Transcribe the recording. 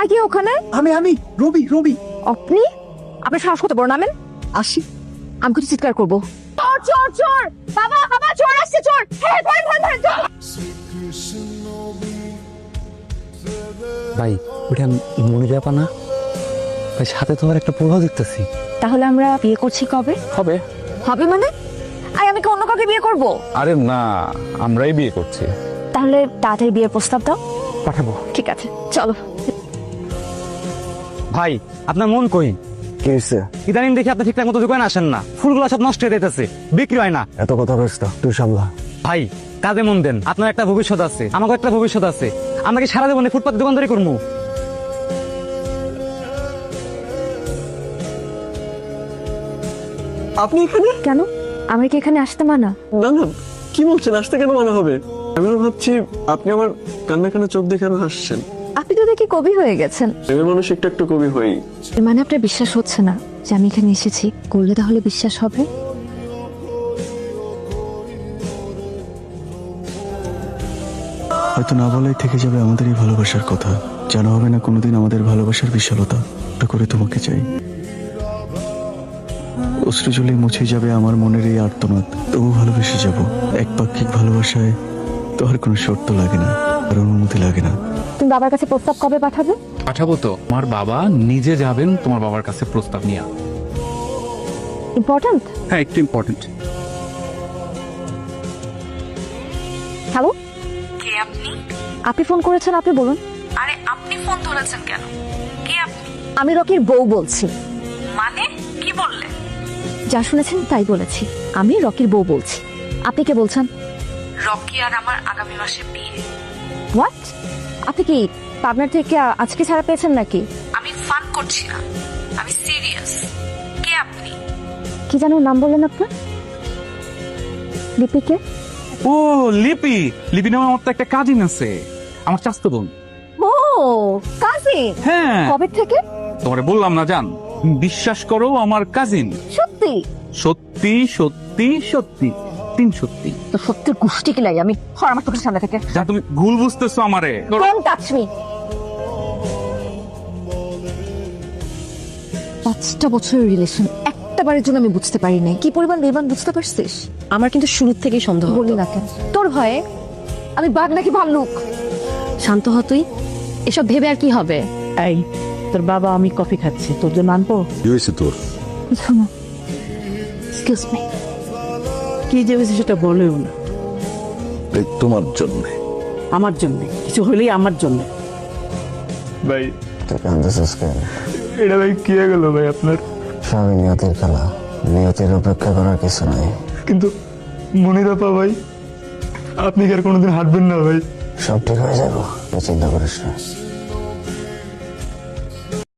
আগে ওখানে আমি রবি রবি আপনি আপনার সাহস কত বড়, নামেন। আসি। আমি কিছু চিৎকার করবো, চোর চোর চোর, বাবা বাবা চোর আসছে, চোর, হ্যাঁ ধরেন ধরেন ধরেন, চোর। ভাই ওটা মনির আপা না ভাই? সাথে তোমার একটা প্রভাব দেখতেছি। তাহলে আমরা বিয়ে করছি কবে? হবে হবে মানে? আই আমি কি অন্য কাউকে বিয়ে করব? আরে না, আমরাই বিয়ে করছি। তাহলে তাড়াতাড়ি বিয়ের প্রস্তাব দাও। পাঠাবো। ঠিক আছে চলো। ভাই আপনার মন কই? কি হয়েছে? ইদানিং দেখি আপনি ঠিকঠাক মতো দোকানে আসেন না, ফুলগুলো সব নষ্ট হয়ে যাইতেছে, বিক্রি হয় না। এত কথা কইছ না, তুই সামলা। ভাই কাজে মন দেন, আপনার একটা ভবিষ্যৎ আছে, আমাকে একটা ভবিষ্যৎ আছে। আমরা কি সারা জীবনে ফুটপাত দোকানদারি করবো? আপনি এখানে? কেন, আমি কি এখানে আসতে মানা? না না, কি বলছেন? আসতে কেন মনে হবে? আমি ভাবছি আপনি আমার কান্না কান্না চোখ দেখে আরো হাসছেন। আপনি তো দেখি কবি হয়ে গেছেন। প্রেমের মানুষ একটু একটু কবি হই। এর মানে আপনার বিশ্বাস হচ্ছে না যে আমি এখানে এসেছি? করলে তাহলে বিশ্বাস হবে। হয়তো না বলাই থেকে যাবে আমাদের এই ভালোবাসার কথা, জানা হবে না কোনোদিন আমাদের ভালোবাসার বিশালতা। ওটা করে তোমাকে চাই। অশ্রু জলে মুছে যাবে আমার মনের এই আর্তনাদ, তবু ভালোবেসে যাব। এক পাক্ষিক ভালোবাসায় তো আর কোনো শর্ত লাগে না, আর অনুমতি লাগে না। তুমি বাবার কাছে প্রস্তাব কবে পাঠাবে? পাঠাবো তো, আমার বাবা নিজে যাবেন তোমার বাবার কাছে প্রস্তাব নিয়ে। ইম্পর্ট্যান্ট? হ্যাঁ একটু ইম্পর্টেন্ট। হ্যালো, কে আপনি? আপনি ফোন করেছেন, আপনি বলুন। আরে আপনি ফোন ধরেছেন কেন? কে আপনি? আমি রকির বউ বলছি। মানে কি বললেন? যা শুনেছেন তাই বলেছি, আমি রকির বউ বলছি। আপনি কে বলছেন? রকি আর আমার আগামী মাসে বিয়ে। হোয়াট? আপনি কি পাবনার থেকে আজকে ছাড়া পেয়েছেন নাকি? আমি ফান করছি না, আমি সিরিয়াস। কে আপনি? কি যেন নাম বললেন আপনার? লিপিকে? ও লিপি, লিপি নামে আমার তো একটা কাজিন আছে, আমার চাস্তো বোন। ও কাজিন? হ্যাঁ কবে থেকে? তোমারে বললাম না জান, বিশ্বাস করো আমার কাজিন। সত্যি? সত্যি সত্যি সত্যি, তিন সত্যি। তো সত্যির গোষ্ঠী কিলাই আমি, হর আমার চোখের সামনে থেকে। যা তুমি ভুল বুঝতেছো আমারে। Don't touch me. 5টা বছরের রিলেশন, একটা বারের জন্য আমি বুঝতে পারি নাই কি পরিমাণ বেইমান, বুঝতে পারছিস? আমার কিন্তু শুরু থেকেই সন্দেহ হতো। বললি না কেন? তোর ভয়ে আমি বাঘ নাকি ভাল্লুক? শান্ত হ তুই, এসব ভেবে আর কি হবে? এই তোর বাবা, আমি কফি খাচ্ছি, তোর জন্য আনবো? কি হয়েছে তোর? শোনো, এক্সকিউজ মি। কি যে হয়েছে সেটা বলেও না। তোমার জন্য। আমার জন্য কিছু হলেই আমার জন্য। ভাই তুই কান্দেছিস কেন? এটা ভাই কি হয়ে গেল ভাই আপনার? সবই নিয়তির খেলা, নিয়তির অপেক্ষা করার কিছু নাই। কিন্তু মনিরাপা ভাই, আপনি কি আর কোনোদিন হাঁটবেন না ভাই? সব ঠিক হয়ে যাবো, তুই চিন্তা করিস না।